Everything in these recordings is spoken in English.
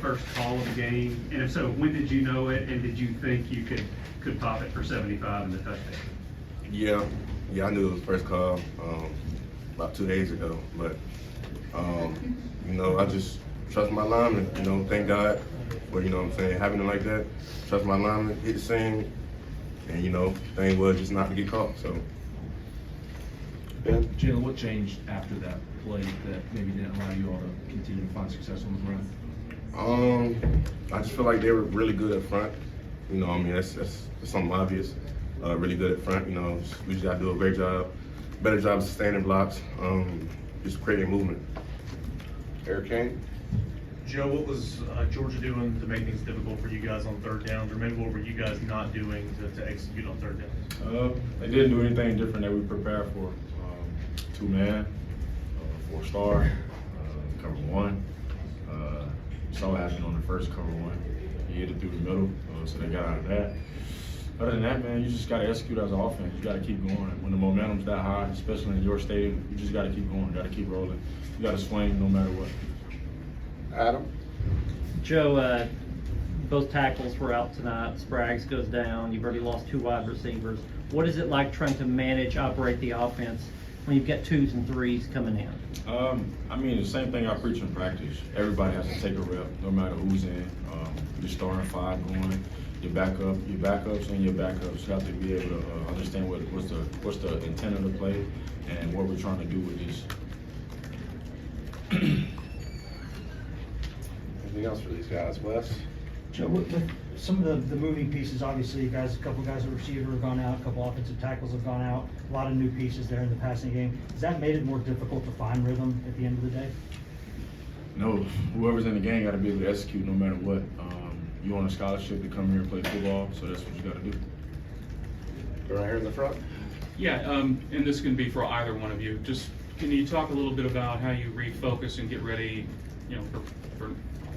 first call of the game? And if so, when did you know it, and did you think you could pop it for 75 in the touchdown? Yeah, I knew it was first call about 2 days ago, but I just trust my lineman. Thank God for having it like that. Trust my lineman, hit the same, and thing was just not to get caught. So. Jalen, what changed after that play that maybe didn't allow you all to continue to find success on the run? I just feel like they were really good up front. That's something obvious. Really good up front. We just got to do a better job of sustaining blocks, just creating movement. Eric Kane. Joe, what was Georgia doing to make things difficult for you guys on third downs, or maybe what were you guys not doing to execute on third downs? They didn't do anything different that we prepared for. Two-man, four-star, cover one. Saw what happened on the first cover one. He hit it through the middle, so they got out of that. Other than that, man, you just got to execute as an offense. You got to keep going. When the momentum's that high, especially in your stadium, you just got to keep going. You got to keep rolling. You got to swing no matter what. Adam. Joe, both tackles were out tonight. Spraggs goes down. You've already lost 2 wide receivers. What is it like trying to operate the offense when you've got 2s and 3s coming in? The same thing I preach in practice. Everybody has to take a rep, no matter who's in. Your starting 5 going, your backups and your backups. You have to be able to understand what's the intent of the play and what we're trying to do with this. Anything else for these guys, Wes? Joe, with some of the moving pieces, obviously, a couple guys at receiver have gone out, a couple offensive tackles have gone out, a lot of new pieces there in the passing game. Has that made it more difficult to find rhythm at the end of the day? No, whoever's in the game got to be able to execute no matter what. You on a scholarship to come here and play football, so that's what you got to do. Go right here in the front. Yeah, and this can be for either one of you. Just can you talk a little bit about how you refocus and get ready, for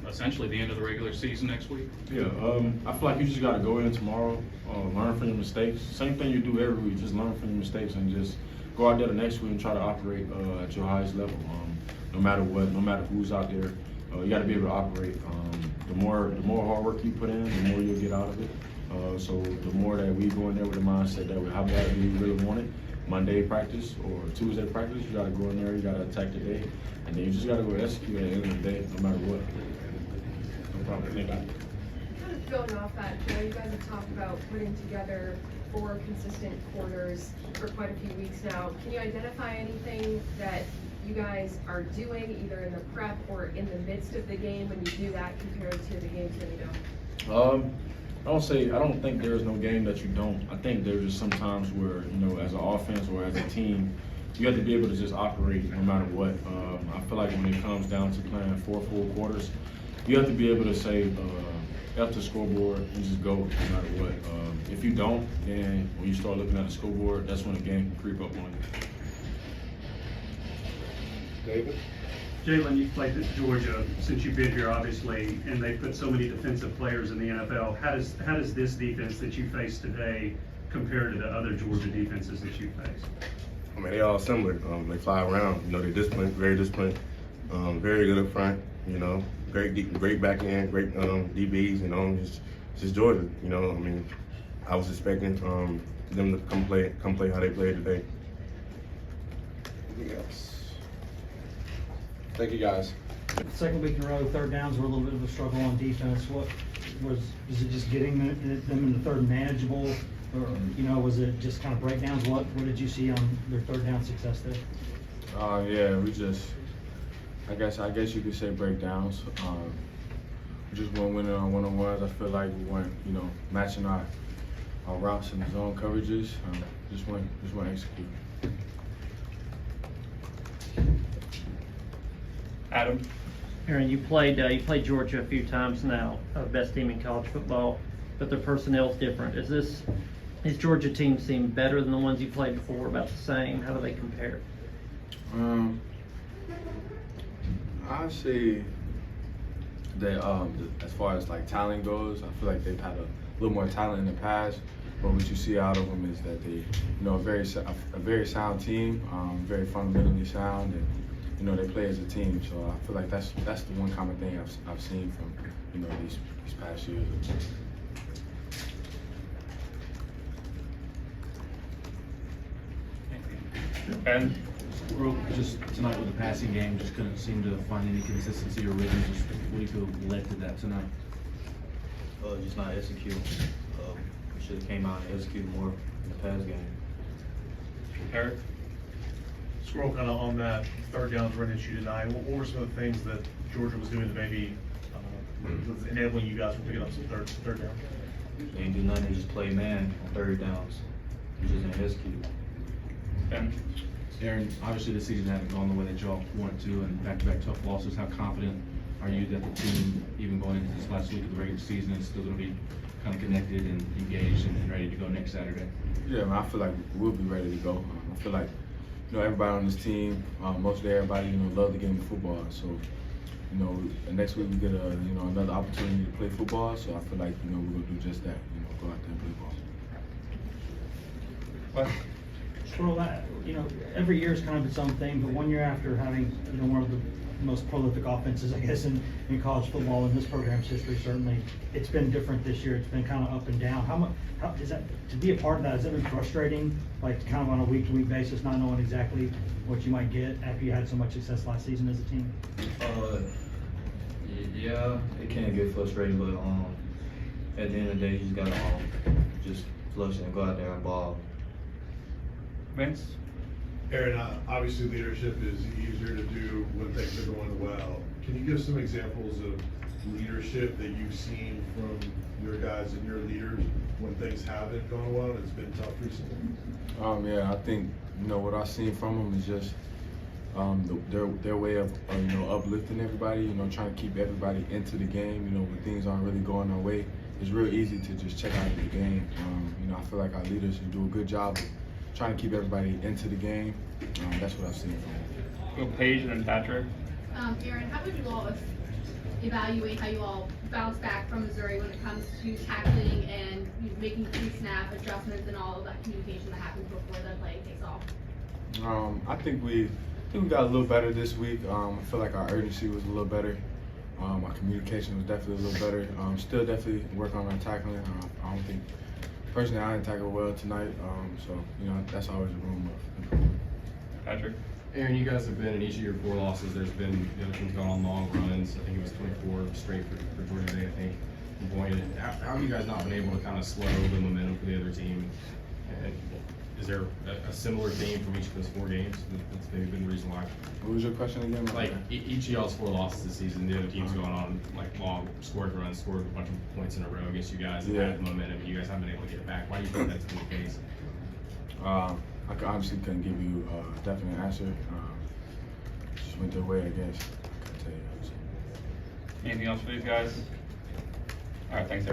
essentially the end of the regular season next week? Yeah, I feel like you just got to go in tomorrow, learn from your mistakes. Same thing you do every week, just learn from your mistakes and just go out there the next week and try to operate at your highest level. No matter what, no matter who's out there, you got to be able to operate. The more hard work you put in, the more you'll get out of it. So the more that we go in there with the mindset that how bad do we really want it, Monday practice or Tuesday practice, you got to go in there, you got to attack the day, and then you just got to go execute at the end of the day, no matter what. No problem. Thank you. Kind of building off that, Joe, you guys have talked about putting together 4 consistent quarters for quite a few weeks now. Can you identify anything that you guys are doing either in the prep or in the midst of the game when you do that compared to the games that you don't? I don't think there's no game that you don't. I think there's just some times where, as an offense or as a team, you have to be able to just operate no matter what. I feel like when it comes down to playing 4 full quarters, you have to be able to say F the scoreboard and just go no matter what. If you don't, then when you start looking at the scoreboard, that's when the game can creep up on you. David. Jalen, you've played at Georgia since you've been here, obviously, and they put so many defensive players in the NFL. How does this defense that you face today compare to the other Georgia defenses that you face? They all similar. They fly around. They're disciplined, very disciplined, very good up front. Great back end, great DBs. Just Georgia. I was expecting them to come play how they played today. Anything else? Thank you, guys. Second week in a row, third downs were a little bit of a struggle on defense. Was it just getting them in the third manageable, or was it just kind of breakdowns? What did you see on their third down success there? Yeah, we just, I guess you could say breakdowns. We just weren't winning on one-on-ones. I feel like we weren't, matching our routes and zone coverages. Just weren't executing. Adam? Aaron, you played Georgia a few times now, best team in college football, but their personnel's different. Is Georgia team seem better than the ones you played before, about the same? How do they compare? I say that as far as like talent goes, I feel like they've had a little more talent in the past. But what you see out of them is that they, a very sound team, very fundamentally sound, and you know, they play as a team. So I feel like that's the one common thing I've seen from, you know, these past years. Ben? Just tonight with the passing game, just couldn't seem to find any consistency or rhythm. Just what do you feel led to that tonight? Just not execute. We should have came out and executed more in the pass game. Eric? Scroll kind of on that third downs run issue tonight. What were some of the things that Georgia was doing that maybe was enabling you guys from picking up some third downs? They didn't do nothing, just play man on third downs. We just didn't execute. Ben? Aaron, obviously the season hasn't gone the way that y'all wanted to, and back-to-back tough losses. How confident are you that the team, even going into this last week of the regular season, is still going to be kind of connected and engaged and ready to go next Saturday? Yeah, man, I feel like we'll be ready to go. I feel like, you know, everybody on this team, mostly everybody, you know, love the game of football. So, you know, next week we get another opportunity to play football. So I feel like, you know, we're gonna do just that. You know, go out there and play ball. Squirrel, you know, every year is kind of its own thing, but 1 year after having, you know, one of the most prolific offenses, I guess, in college football in this program's history, certainly, it's been different this year. It's been kind of up and down. How is that, to be a part of that, has that been frustrating, like kind of on a week-to-week basis, not knowing exactly what you might get after you had so much success last season as a team? Yeah, it can get frustrating, but at the end of the day, you just gotta just flush it and go out there and ball. Vince? Aaron, obviously leadership is easier to do when things are going well. Can you give some examples of leadership that you've seen from your guys and your leaders when things haven't gone well and it's been tough recently? Yeah, I think, you know, what I've seen from them is just their way of you know, uplifting everybody, you know, trying to keep everybody into the game. You know, when things aren't really going our way, it's real easy to just check out of the game. You know, I feel like our leaders do a good job of trying to keep everybody into the game. That's what I've seen from them. Go Paige and then Patrick. Aaron, how would you all evaluate how you all bounce back from Missouri when it comes to tackling and making pre-snap adjustments and all of that communication that happens before the play takes off? I think we got a little better this week. I feel like our urgency was a little better. Our communication was definitely a little better. Still definitely work on our tackling. I don't think, personally, I didn't tackle well tonight. So, you know, that's always a room of improvement. Patrick? Aaron, you guys have been in each of your 4 losses. There's been the other team's gone on long runs. I think it was 24 straight for Georgia Day, I think. How have you guys not been able to kind of slow the momentum for the other team? And is there a similar theme from each of those 4 games that's maybe been the reason why? What was your question again? Like each of y'all's 4 losses this season, the other team's gone on like long scored runs, scored a bunch of points in a row against you guys, and had momentum, and you guys haven't been able to get it back. Why do you think that's been the case? I honestly couldn't give you a definite answer. Just went their way, I guess. I couldn't tell you. Anything else for these guys? All right, thanks, Eric.